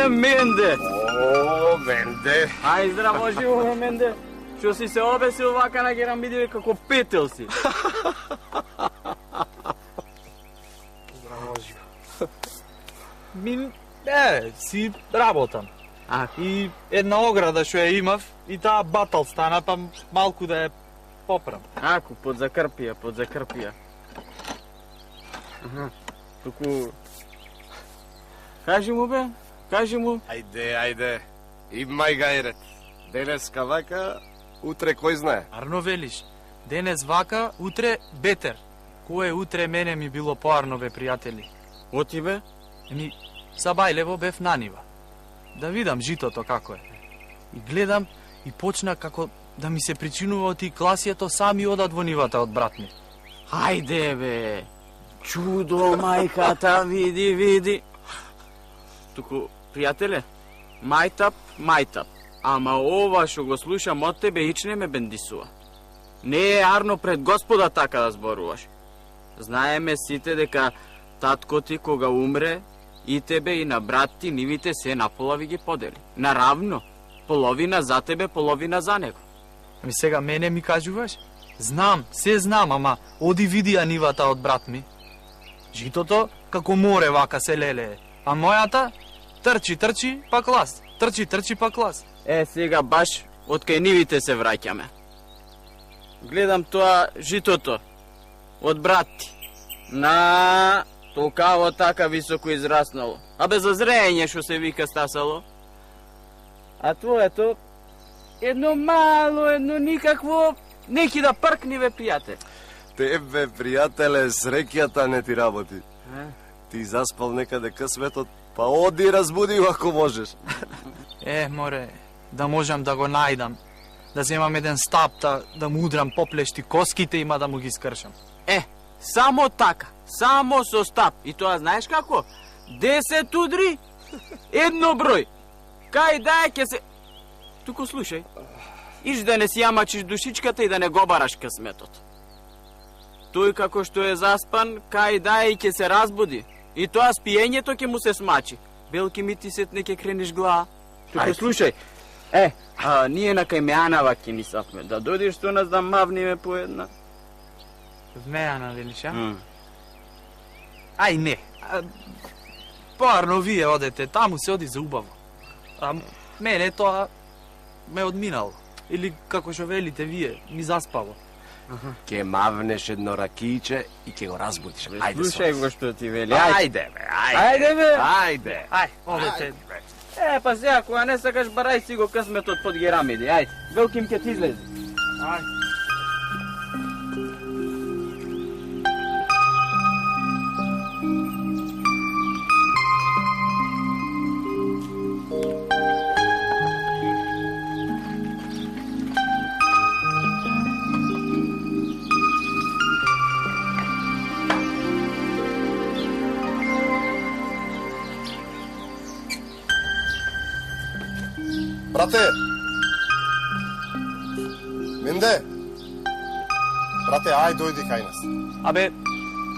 Менде! О, Менде! Ај, здраво живо, Менде! Што си се обесил вака на герамидиве како петел си? Здраво живо. Си работам. И една ограда што ја имав, и таа батал стана, па малку да ја поправам. Ако, под закрпија. Туку... Кажи му, бе, кажи му. Ајде. Имај гајрет. Денеска вака, утре кој знае. Арно велиш, денес вака, утре бетер. Кое утре мене ми било поарно, бе, пријатели. Оти, бе? Сабајлево бев на нива. Да видам житото како е. И гледам и почна како да ми се причинува од и класијето сами одат во нивата од брат ми. Хајде, бе. Чудо, мајката, види. Туку, пријателе, мајтап. Ама ова што го слушам од тебе ич не ме бендисува. Не е арно пред Господа така да зборуваш. Знаеме сите дека татко ти кога умре, и тебе и на брат ти нивите се напола ви ги подели. Наравно, половина за тебе, половина за него. Сега мене ми кажуваш? Знам, се знам, ама оди види ја нивата од брат ми. Житото како море вака се лелее, а мојата трчи, па клас. Трчи, па клас. Сега баш од кај нивите се враќаме. Гледам тоа житото од брат ти. На толкаво така високо израснало. Абе за зрење што се вика стасало. А твоето едно мало, едно никакво, неки да пркни, бе, пријател. Тебе, пријателе, среќата не ти работи. Ти заспал некаде късметот, па оди разбуди го ако можеш. Море, да можам да го најдам. Да земам еден стап, да му удрам поплешти коските има да му ги скршам. Само така, само со стап. И тоа знаеш како? 10 удри, едно број. Кај дај ке се... Туку слушај, иш да не си јамачиш душичката и да не го бараш късметот. Тој како што е заспан, кај дај ке се разбуди. И тоа спиењето ке му се смачи. Белки ми ти сетне ке крениш глава. Туку слушај, ние на кај Меанава ке ни сафме. Да дојдеш со нас да мавниме по една. Змејана, велиш, а? Ај, не. Поарно вие одете, таму се оди за убаво. А мене тоа ме одминало. Или, како што велите вие, ми заспало. Ке мавнеш едно ракијче и ке го разбудиш. Ајде, Слушај го што ти вели. Ајде, бе. Ај, одете. Па сега, кога не сакаш, барај си го късметот под герамиди. Ајде, велким ке ти излези. Ај. Брате! Менде! Брате, ај дојди кај нас. Абе,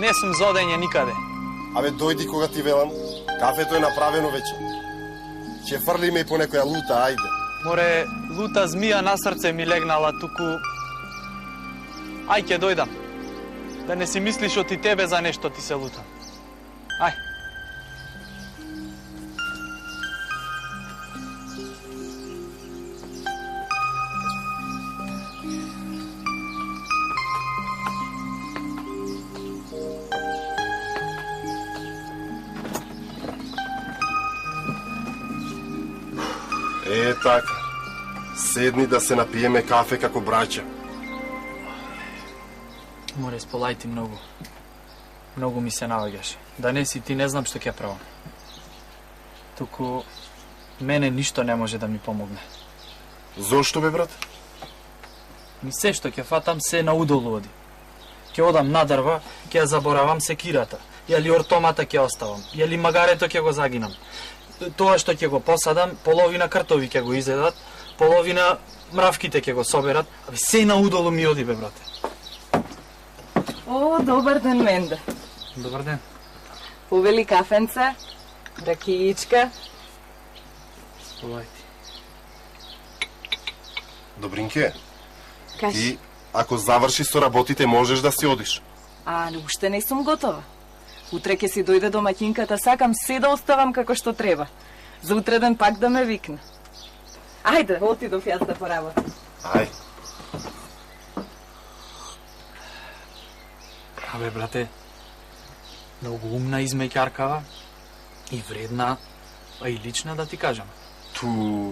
не сум за одење никаде. Абе, дојди кога ти велам. Кафето е направено вече. Ќе фрлиме и по некоја лута, ајде. Море, лута змија на срце ми легнала, туку... Ај, ќе дојдам. Да не си мислиш од и тебе за нешто ти се лутам. Ај. Така. Седни да се напиеме кафе како браќа. Море, сполај ти многу. Многу ми се наоѓаш. Да не си ти, не знам што ќе правам. Туку, мене ништо не може да ми помогне. Зошто, бе, брат? Се што ќе фатам, се наудолу оди. Ќе одам на дрва, ќе ја заборавам секирата. Јали ортомата ќе оставам. Јали магарето ќе го загинам. Тоа што ќе го посадам, половина кртови ќе го изедат, половина мравките ќе го соберат. Абе, се наудолу ми оди, бе, брате. О, добар ден, Менде. Добар ден. Увели кафенце, ракијичка. Полајти. Добринке, Кажи. ти ако завршиш со работите можеш да си одиш. Но уште не сум готова. Утре ќе си дојде домаќинката, сакам се да оставам како што треба. За утреден пак да ме викне. Ајде, отидов јас да поработам. Ај, Абе, брате, многу умна измеќаркава и вредна, а и лична, да ти кажам. ту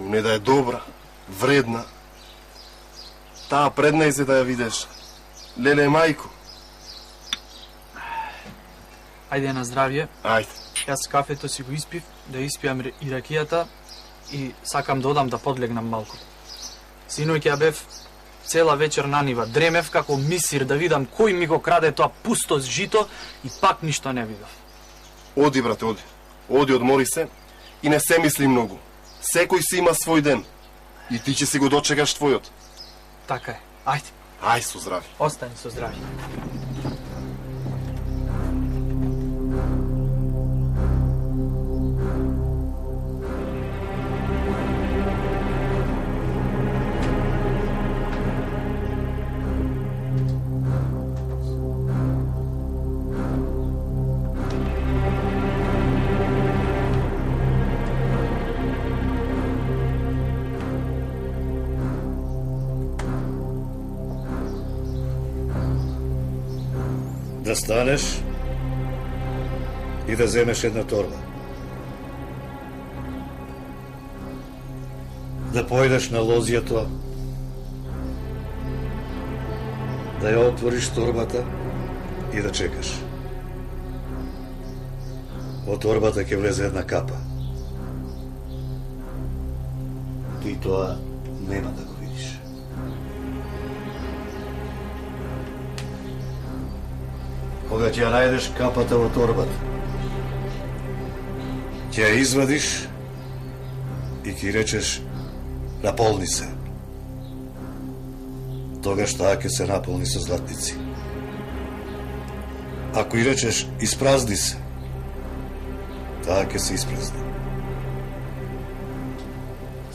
не да е добра, вредна. Таа предна се да ја видиш. Леле мајко. Ајде на здравје. Ајде. Јас кафето си го испив, да испијам и ракијата и сакам да одам да подлегнам малку. Синоќ ја бев цела вечер на нива, дремев како мисир да видам кој ми го краде тоа пусто жито и пак ништо не видов. Оди, брате, оди. Оди, одмори се и не се мисли многу. Секој си има свој ден. И ти ќе си го дочекаш твојот. Така е. Ајде, Ај, со здрави. остани со здравје. Да станеш и да земеш една торба. Да појдеш на лозијето, да ја отвориш торбата и да чекаш. Во торбата ќе влезе една капа. Ти тоа нема да го видиш. Кога ќе ја најдеш капата во торбата, ќе ја извадиш и ќе речеш наполни се. Тогаш таа ќе се наполни со златници. Ако и речеш испразни се, таа ќе се испразни.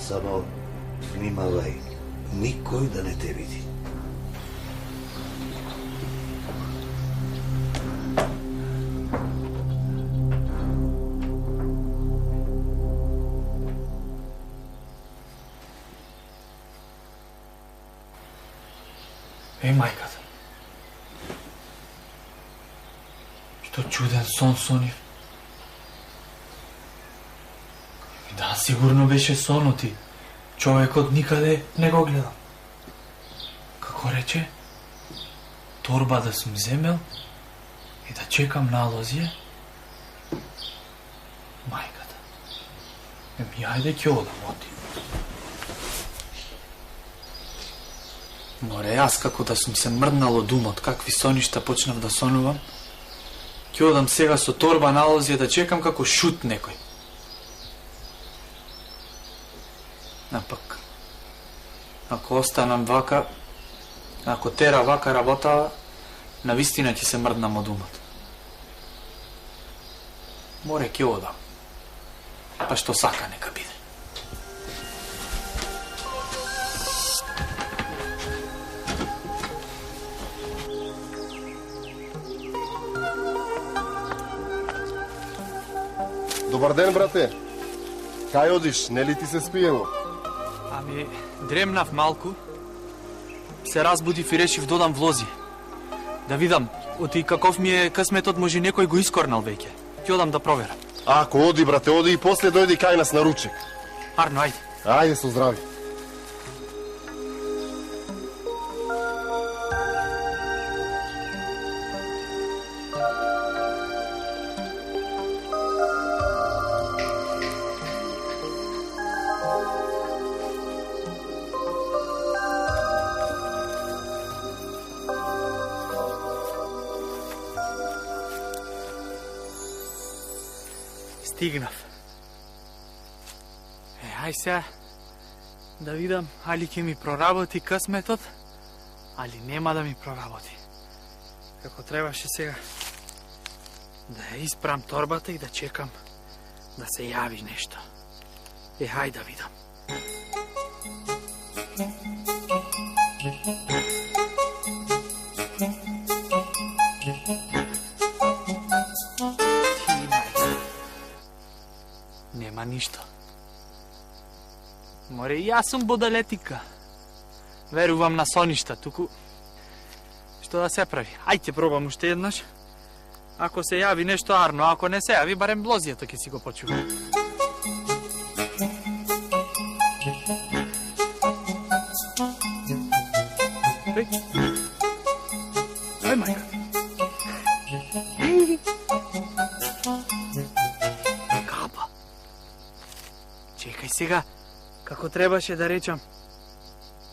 Само внимавај, никој да не те види. Еј, мајката. Што чуден сон сонив. Да, сигурно беше сонот и човекот никаде не го гледам. Како рече? Торба да сум земел и да чекам на лозие. Мајката. Еми, ајде ќе одам, оти. Море, јас како да сум се мрднал од умот, какви соништа почнав да сонувам, ќе одам сега со торба на лозија да чекам како шут некој. Напак, ако останам вака, ако тера вака работава, навистина ќе се мрднам од умот. Море, ќе одам. Па што сака нека биде. Добар ден, брате. Кај одиш? Нели ти се спиело? Ами, дремнав малку, се разбудив и решив додам влози. Да видам, оти каков ми е късметот, може некој го искорнал веќе. Ќе одам да проверам. Ако оди, брате, оди и после дојди кај нас на ручек. Арно, ајде. Ајде, со здрави. Стигнав. Ај сега да видам али ќе ми проработи късметот, али нема да ми проработи. Како требаше сега да ја испрам торбата и да чекам да се јави нешто. Хајде да видам. Нема ништо. Море, јас сум бодалетика. Верувам на соништа, туку... Што да се прави? Ајде, пробам уште еднаш. Ако се јави нешто арно, ако не се јави, барем блозијето ќе си го почувам. Ај, мајка. Капа. Чекај сега, како требаше да речам.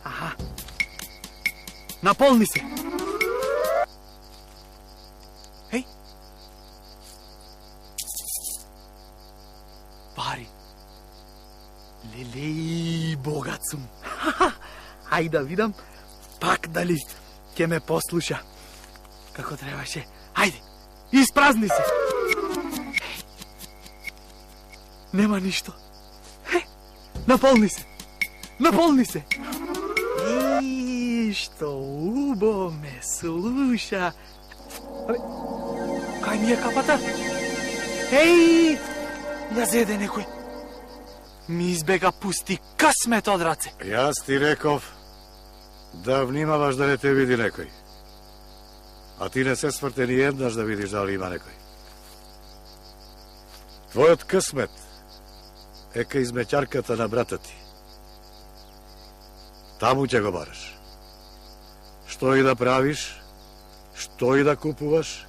Аха. Наполни се. Еј. Пари. Лелеј, богат сум. Ајде да видам пак дали ќе ме послуша. Како требаше. Ајде, испразни се. Нема ништо. Наполни се. Наполни се. И што убо ме слуша. Абе, кај ми е капата? Еј, ја зеде некој. Ми избега пусти късмет од раце. Јас ти реков да внимаваш да не те види некој. А ти не се сврте ни еднаш да видиш дали има некој. Твојот късмет е кај измеќарката на брата ти. Таму ќе го бараш. Што и да правиш, што и да купуваш,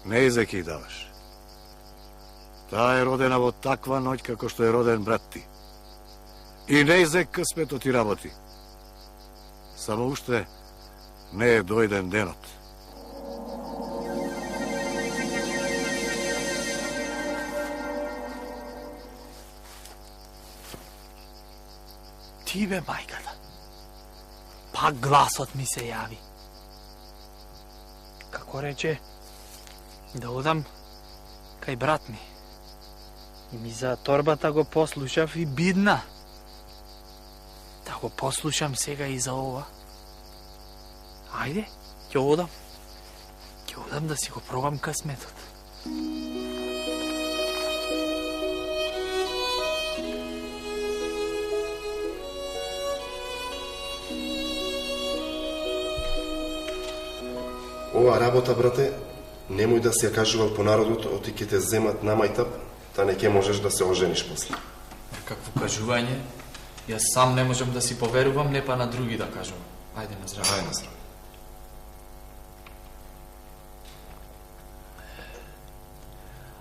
не изе ќе даваш. Таа е родена во таква ноќ како што е роден брат ти. И не изе късметот ти работи. Само уште не е дојден денот. Ти бе, мајката. Пак гласот ми се јави. Како рече, да одам кај брат ми. И ми за торбата го послушав и бидна. Да го послушам сега и за ова. Ајде, ќе одам. Ќе одам да си го пробам късметот. Ова работа, брате, немој да си ја кажувал по народот, оти ќе те земат на мајтап, та не ќе можеш да се ожениш после. Какво кажување? Јас сам не можам да си поверувам, не па на други да кажувам. Ајде на здраве. Ајде на здраве.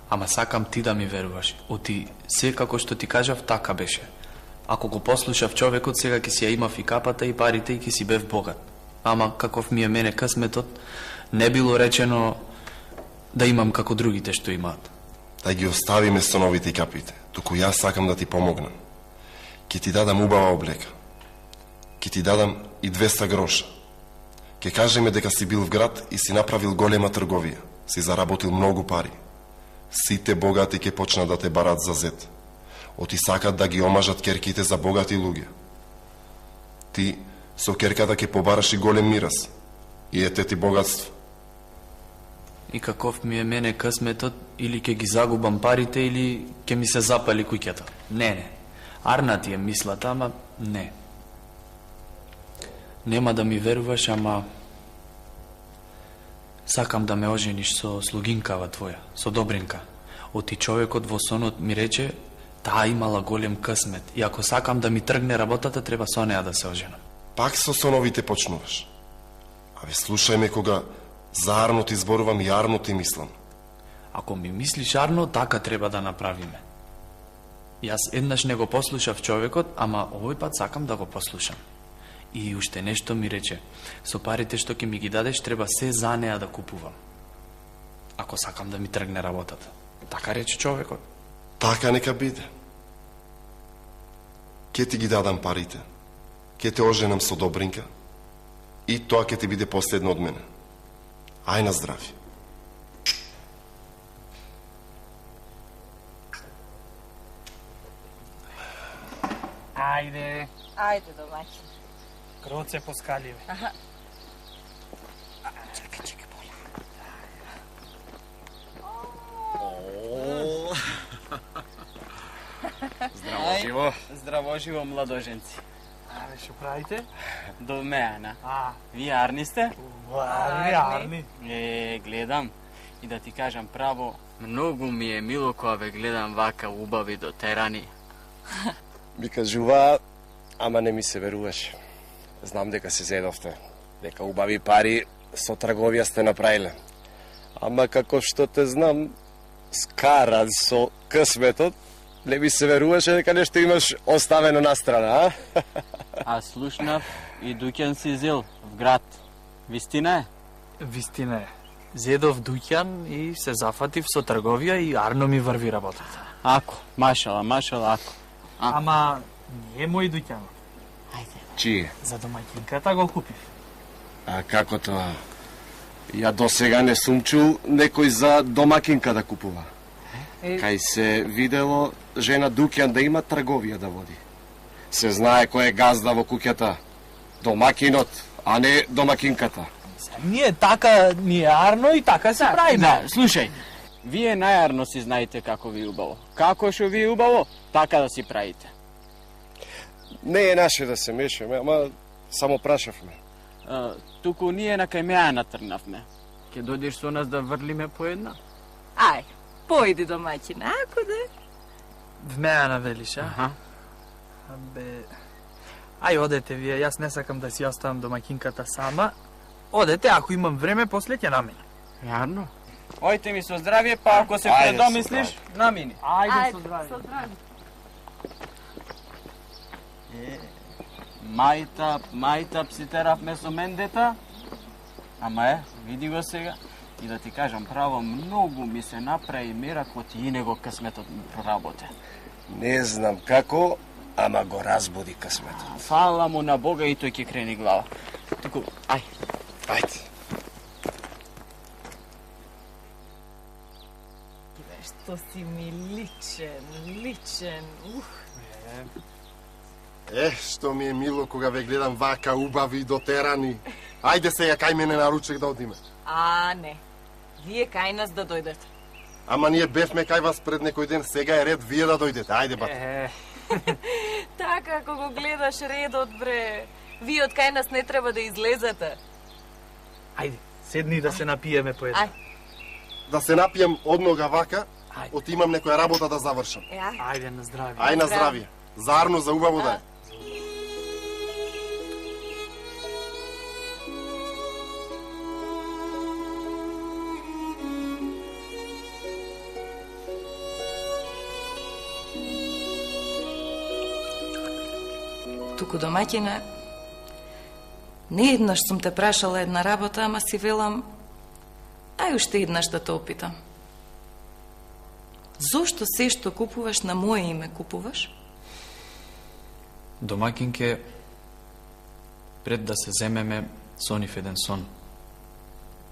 Ама сакам ти да ми веруваш. Оти се како што ти кажав, така беше. Ако го послушав човекот, сега ќе си ја имав и капата и парите и ќе си бев богат. Ама каков ми е мене късметот, не било речено да имам како другите што имаат. Да ги оставиме стоновите и капите, туку јас сакам да ти помогнам. Ке ти дадам убава облека. Ке ти дадам и 200 гроша. Ке кажеме дека си бил в град и си направил голема трговија. Си заработил многу пари. Сите богати ке почнат да те барат за зет. Оти сакат да ги омажат керките за богати луѓе. Ти со керката ке побараш и голем мирас. И ете ти богатство. И каков ми е мене късметот, или ќе ги загубам парите, или ќе ми се запали куќата. Не. Арна ти е мислата, ама не. Нема да ми веруваш, ама сакам да ме ожениш со слугинкава твоја, со Добринка. Оти човекот во сонот ми рече, таа имала голем късмет. И ако сакам да ми тргне работата, треба со неа да се оженам. Пак со соновите почнуваш. Абе, слушај ме кога за Арно ти зборувам и Арно ти мислам. Ако ми мислиш арно, така треба да направиме. Јас еднаш не го послушав човекот, ама овој пат сакам да го послушам. И уште нешто ми рече, со парите што ќе ми ги дадеш, треба се за неа да купувам. Ако сакам да ми тргне работата. Така рече човекот. Така нека биде. Ке ти ги дадам парите. Ке те оженам со Добринка. И тоа ке ти биде последно од мене. Ај на здрави. Ајде, Ајде, домаќин. кроце по скаливе. Чекај, боля. Здраво живо. Здраво живо, младоженци. Ајде, што правите? До меана. А, Вие арни сте? арни. Гледам. И да ти кажам право, многу ми е мило кога ве гледам вака убави дотерани. Ми кажува, ама не ми се веруваше. Знам дека се зедовте, дека убави пари со трговија сте направиле. Ама како што те знам, скаран со късметот, не ми се веруваше дека нешто имаш оставено настрана, а? А слушнав и дуќан си зел в град. Вистина е? Вистина е. Зедов дуќан и се зафатив со трговија и арно ми врви работата. Ако, машала, ако. Ама не е мој дуќан. Чие? За домаќинката го купив. А како тоа? Ја досега не сум чул некој за домакинка да купува. Кај се видело жена дуќан да има трговија да води. Се знае кој е газда во куќата. Домакинот, а не домакинката. Ние арно и така се правиме. Да, слушај, вие најарно си знаете како ви е убаво. Како што ви е убаво, така да си правите. Не е наше да се мешаме, ама само прашавме. Туку ние на кај меа натрнавме. Ке дојдеш со нас да врлиме по една? Ај, појди, домаќин, ако да. В меана велиш, а? Аха. Абе... Ај, одете вие, јас не сакам да си оставам домаќинката сама. Одете, ако имам време, после ќе намини. Јарно? Ојте ми со здравје, па ако се Ајде, предомислиш, намини. Ајде, со здравје. со здравје. Мајтап си теравме со мендета. Ама види го сега. И да ти кажам право, многу ми се направи меракот и него късметот ми проработе. Не знам како, ама го разбуди късметот. Фала му на Бога и тој ќе крени глава. Туку, ај. Ајде. Што си ми личен, Што ми е мило кога ве гледам вака убави и дотерани. Ајде сега кај мене на ручек да одиме. А, не. Вие кај нас да дојдете. Ама ние бевме кај вас пред некој ден, сега е ред вие да дојдете. Ајде, бате. Така, ако го гледаш редот, бре. Вие од кај нас не треба да излезете. Ајде, седни да се напиеме по една. Ај, Да се напијам однога вака, Ајде. отимам некоја работа да завршам. ај. Ајде, на здравје. Ај на здравје. Заарно за убаво да е. Туку, домаќине, не еднаш сум те прашала една работа, ама си велам, ај уште еднаш да те опитам. Зошто се што купуваш на моје име купуваш? Домакинке, пред да се земеме, сонив еден сон.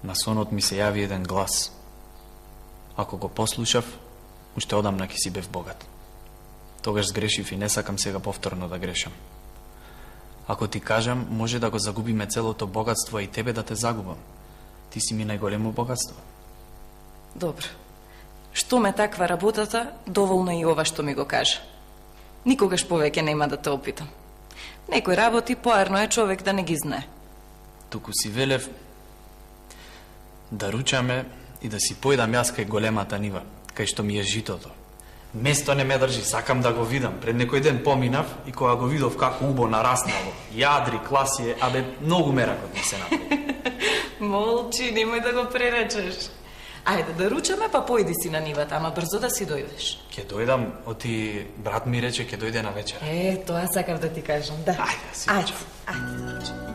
На сонот ми се јави еден глас. Ако го послушав, уште одамна ќе си бев богат. Тогаш сгрешив и не сакам сега повторно да грешам. Ако ти кажам, може да го загубиме целото богатство и тебе да те загубам. Ти си ми најголемо богатство. Добро. Што ме таква работата, доволно и ова што ми го кажа. Никогаш повеќе нема да те опитам. Некој работи поарно е човек да не ги знае. Туку си велев да ручаме и да си појдам јас кај големата нива, кај што ми е житото. Место не ме држи, сакам да го видам. Пред некој ден поминав и кога го видов како убо нараснало, јадри, класие, абе, многу меракот ми се направи. Молчи, немој да го преречеш. Ајде да ручаме, па појди си на нивата, ама брзо да си дојдеш. Ќе дојдам, оти брат ми рече ќе дојде на вечер. Тоа сакав да ти кажам, да. Ајде, си Ајде, ајде да ручаме.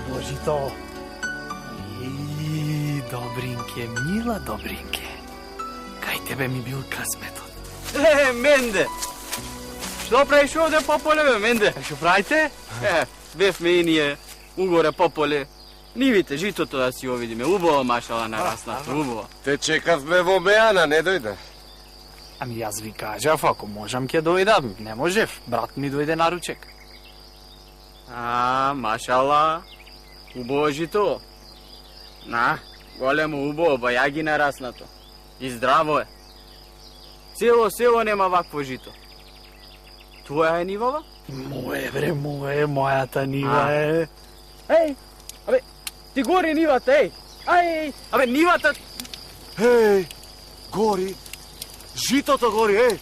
Божито. И Добринке, мила Добринке. Кај тебе ми бил късметот. Менде! Што правиш овде пополе, бе, менде? Што правите? Бевме и ние угоре пополе. Нивите, житото да си овидиме. Убаво машала нараснато, убаво. Те чекавме во Беана, не дојде. Ами јас ви кажав, ако можам ќе дојдам. Не можев, брат ми дојде на ручек. Машала. Убаво жито. Големо убаво, бајаги нараснато. И здраво е. Цело село нема вакво жито. Твоја е нивава? Моје, бре, мојата нива е. Еј, абе, ти гори нивата, еј. Абе, нивата... Еј, гори. Житото гори, еј.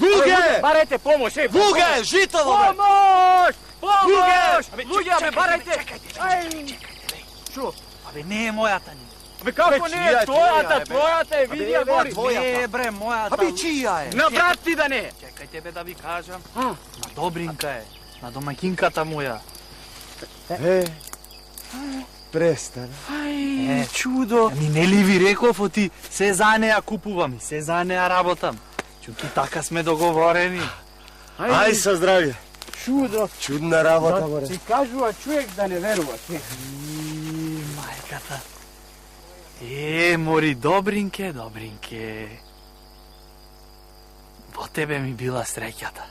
Луѓе! Барете помош, еј. Луѓе, житово, бе. Помош! Помош! Абе, Луѓе, абе, барете! Шо? Абе, не е мојата нива. Абе, како не е? Твојата е, види ја гори. Не, бре, мојата. Абе, чија е? На брат ти да не е. Чекајте бе да ви кажам. На Добринка е. На домакинката моја. Престани. Чудо. Ами нели ви реков оти се за неа купувам и се за неа работам. Чуки така сме договорени. Ај со здравје. Чудо. Чудна работа, море. Ти кажува човек да не верува. Мајката. Мори, Добринке. Во тебе ми била среќата.